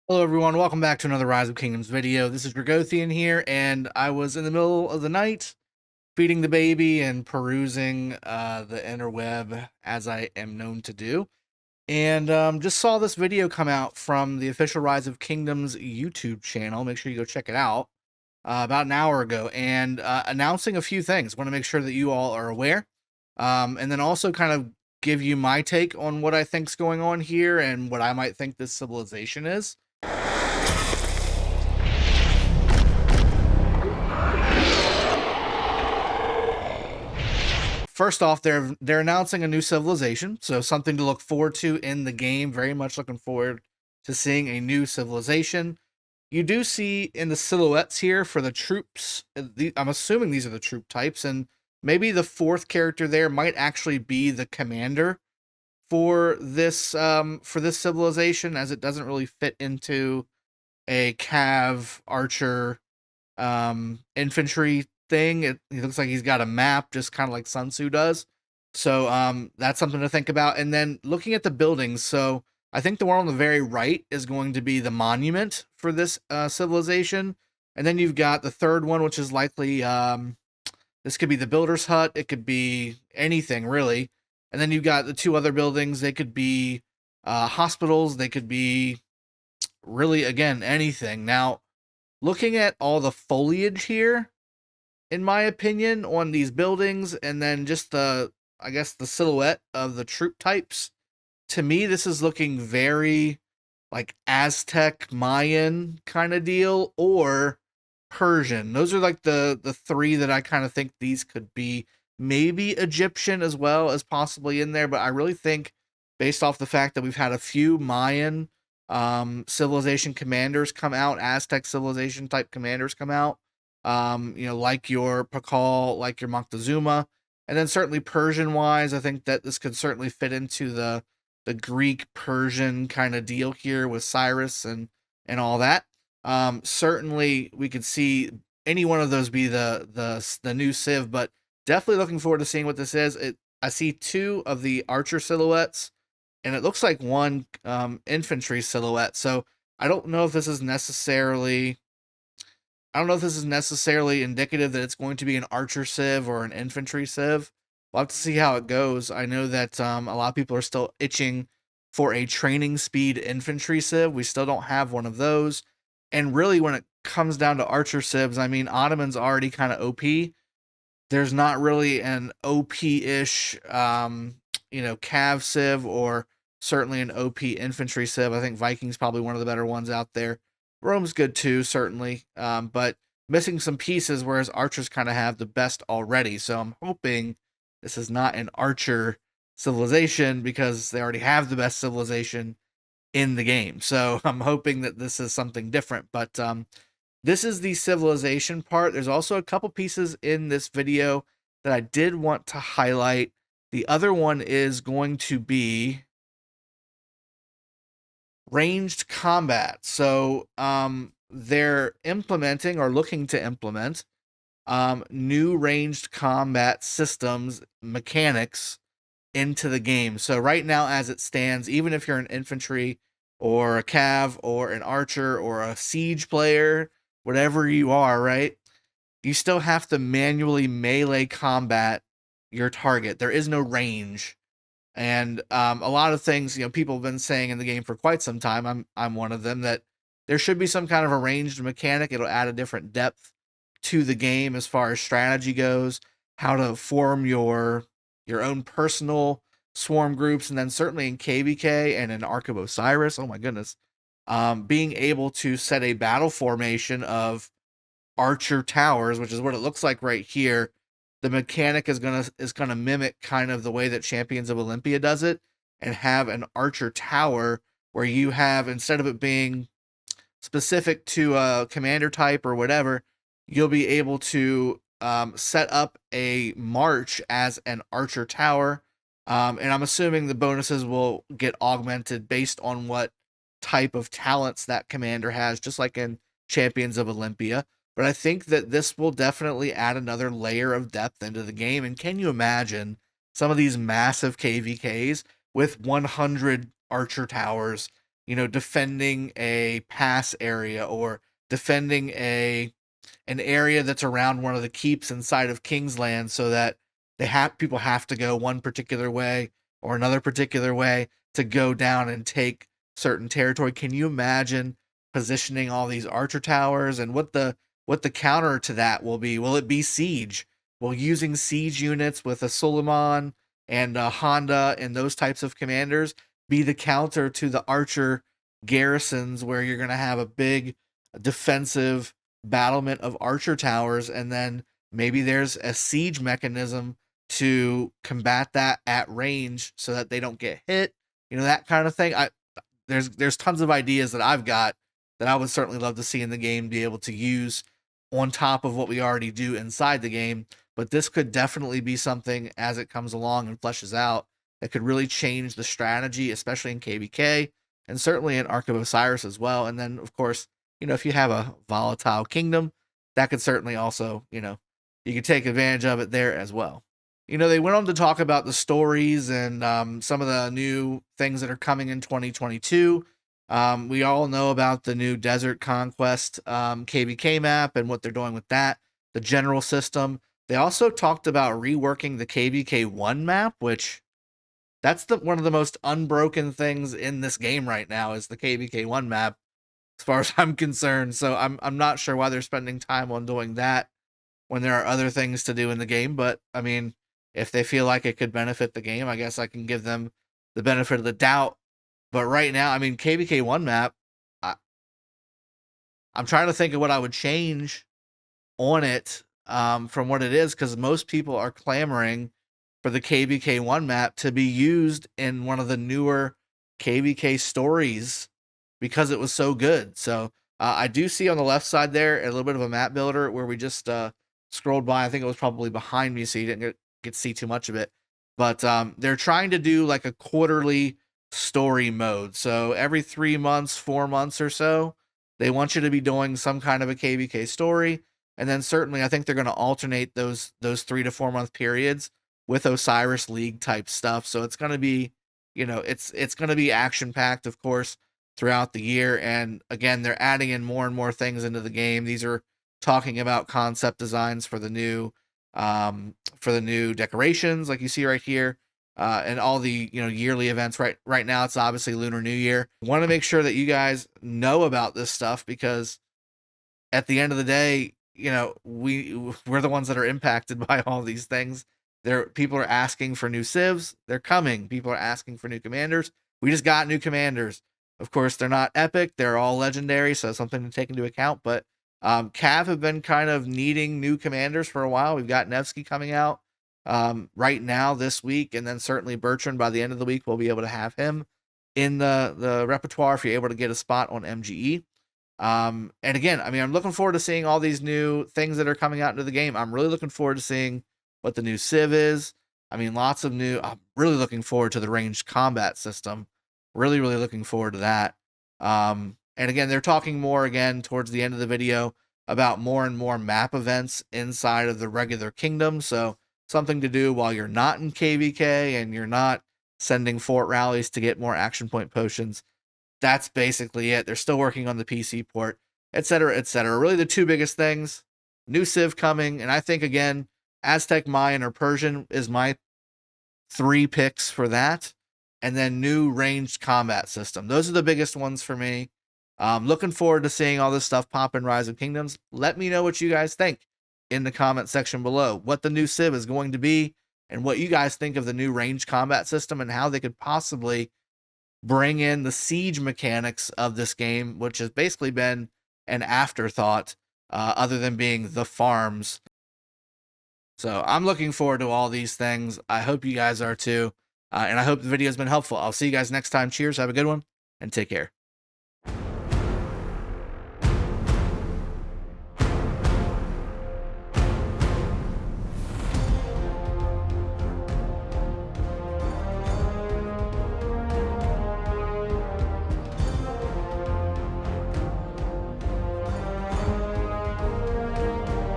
Hello everyone, welcome back to another Rise of Kingdoms video. This is Dragothien here, and I was in the middle of the night feeding the baby and perusing the interweb as I am known to do. And just saw this video come out from the official Rise of Kingdoms YouTube channel. Make sure you go check it out about an hour ago, and announcing a few things. Want to make sure that you all are aware. And then also kind of give you my take on what I think's going on here and what I might think this civilization is. First off, they're announcing a new civilization, so something to look forward to in the game. Very much looking forward to seeing a new civilization. You do see in the silhouettes here for the troops, I'm assuming these are the troop types, and maybe the fourth character there might actually be the commander for this civilization, as it doesn't really fit into a cav archer infantry thing. It looks like he's got a map, just kind of like Sun Tzu does. So that's something to think about. And then looking at the buildings, so I think the one on the very right is going to be the monument for this civilization. And then you've got the third one, which is likely this could be the builder's hut. It could be anything really. And then you've got the two other buildings. They could be hospitals. They could be really, again, anything. Now, looking at all the foliage here, in my opinion, on these buildings, and then just the silhouette of the troop types, to me, this is looking very like Aztec, Mayan kind of deal, or Persian. Those are like the three that I kind of think these could be. Maybe Egyptian as well as possibly in there, but I really think, based off the fact that we've had a few Mayan civilization commanders come out, Aztec civilization type commanders come out, like your Pakal, like your Moctezuma, and then certainly Persian wise, I think that this could certainly fit into the Greek Persian kind of deal here with Cyrus and all that. Certainly we could see any one of those be the new Civ, but definitely looking forward to seeing what this is. I see two of the archer silhouettes, and it looks like one infantry silhouette. So I don't know if this is necessarily indicative that it's going to be an archer civ or an infantry civ. We'll have to see how it goes. I know that a lot of people are still itching for a training speed infantry civ. We still don't have one of those. And really, when it comes down to archer civs, I mean, Ottoman's already kind of OP. There's not really an OP-ish, cav civ, or certainly an OP infantry civ. I think Viking's probably one of the better ones out there. Rome's good too, certainly, but missing some pieces, whereas archers kind of have the best already. So I'm hoping this is not an archer civilization, because they already have the best civilization in the game. So I'm hoping that this is something different. But this is the civilization part. There's also a couple pieces in this video that I did want to highlight. The other one is going to be ranged combat. So they're implementing, or looking to implement, new ranged combat systems, mechanics into the game. So right now, as it stands, even if you're an infantry or a cav or an archer or a siege player, whatever you are, right, you still have to manually melee combat your target. There is no range. And a lot of things, people have been saying in the game for quite some time, I'm one of them, that there should be some kind of a ranged mechanic. It'll add a different depth to the game as far as strategy goes, how to form your own personal swarm groups, and then certainly in KVK and in Ark of Osiris, oh my goodness, being able to set a battle formation of archer towers, which is what it looks like right here. The mechanic is gonna mimic kind of the way that Champions of Olympia does it, and have an archer tower where you have, instead of it being specific to a commander type or whatever, you'll be able to set up a march as an archer tower. And I'm assuming the bonuses will get augmented based on what type of talents that commander has, just like in Champions of Olympia. But I think that this will definitely add another layer of depth into the game. And can you imagine some of these massive KVKs with 100 archer towers defending a pass area or defending an area that's around one of the keeps inside of Kingsland, so that people have to go one particular way or another particular way to go down and take certain territory. Can you imagine positioning all these archer towers, and what the counter to that will be? Will it be siege? Will using siege units with a Suleiman and a Honda and those types of commanders be the counter to the archer garrisons, where you're going to have a big defensive battlement of archer towers, and then maybe there's a siege mechanism to combat that at range so that they don't get hit, that kind of thing. There's tons of ideas that I've got that I would certainly love to see in the game, be able to use on top of what we already do inside the game. But this could definitely be something, as it comes along and fleshes out, that could really change the strategy, especially in KVK and certainly in Ark of Osiris as well. And then, of course, if you have a volatile kingdom, that could certainly also, you could take advantage of it there as well. They went on to talk about the stories and some of the new things that are coming in 2022. We all know about the new Desert Conquest KVK map and what they're doing with that, the general system. They also talked about reworking the KVK1 map, which that's one of the most unbroken things in this game right now, is the KVK1 map, as far as I'm concerned. So I'm not sure why they're spending time on doing that when there are other things to do in the game. But I mean, if they feel like it could benefit the game, I guess I can give them the benefit of the doubt. But right now, I mean, KVK1 map, I'm trying to think of what I would change on it from what it is, because most people are clamoring for the KVK1 map to be used in one of the newer KVK stories because it was so good. So I do see on the left side there a little bit of a map builder where we just scrolled by. I think it was probably behind me, so you didn't get to see too much of it. But they're trying to do like a quarterly story mode. So every 3 months, 4 months or so, they want you to be doing some kind of a KVK story. And then certainly I think they're going to alternate those 3 to 4 month periods with Osiris League type stuff. So it's going to be, it's going to be action packed, of course, throughout the year. And again, they're adding in more and more things into the game. These are talking about concept designs for the new decorations, like you see right here, and all the yearly events. Right now, it's obviously Lunar New Year. Want to make sure that you guys know about this stuff, because at the end of the day, we're the ones that are impacted by all these things. People are asking for new civs. They're coming. People are asking for new commanders. We just got new commanders. Of course, they're not epic. They're all legendary, so something to take into account. But Cav have been kind of needing new commanders for a while. We've got Nevsky coming out right now this week, and then certainly Bertrand by the end of the week we'll be able to have him in the repertoire if you're able to get a spot on MGE. And again, I mean, I'm looking forward to seeing all these new things that are coming out into the game. I'm really looking forward to seeing what the new civ is. I mean, I'm really looking forward to the ranged combat system. Really, really looking forward to that. And again, they're talking more again towards the end of the video about more and more map events inside of the regular kingdom. So something to do while you're not in KVK and you're not sending fort rallies to get more action point potions. That's basically it. They're still working on the PC port, etc., etc. Really the two biggest things, new civ coming, and I think, again, Aztec, Mayan, or Persian is my 3 picks for that, and then new ranged combat system. Those are the biggest ones for me. Looking forward to seeing all this stuff pop in Rise of Kingdoms. Let me know what you guys think in the comment section below, what the new civ is going to be, and what you guys think of the new ranged combat system, and how they could possibly bring in the siege mechanics of this game, which has basically been an afterthought, other than being the farms. So I'm looking forward to all these things. I hope you guys are too. And I hope the video has been helpful. I'll see you guys next time. Cheers. Have a good one and take care.